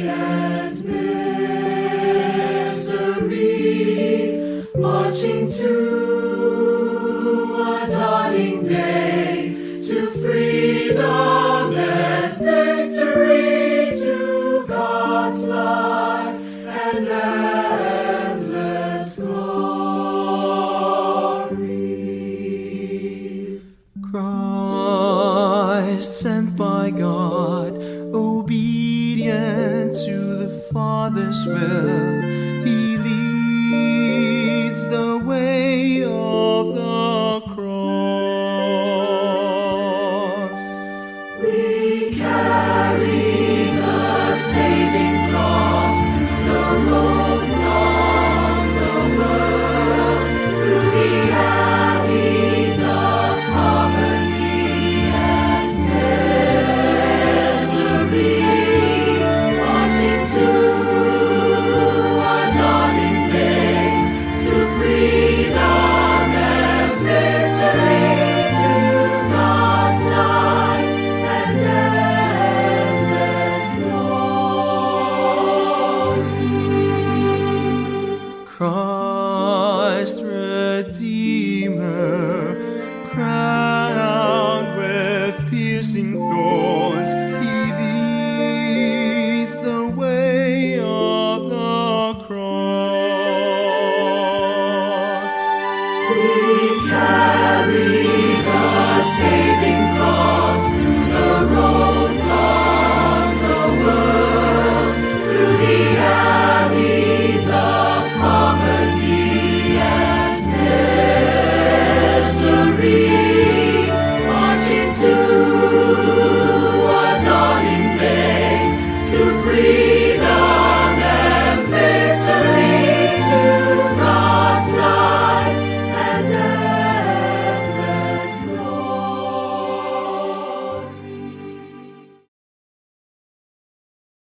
and misery, marching to a dawning day, to freedom and victory, to God's life and endless glory. Christ, sent by God, obedient to the Father's will, He leads the way of the cross. We carry the saving cross through the roads of the world, through the alleys of poverty and misery, marching to a dawning day, to freedom and victory, to God's life and endless glory. Christ Redeemer, crowned with piercing thorns, He leads the way of the cross. We carry the saving cross through the roads of the world, through the alleys of poverty and misery, marching to a dawning day, to free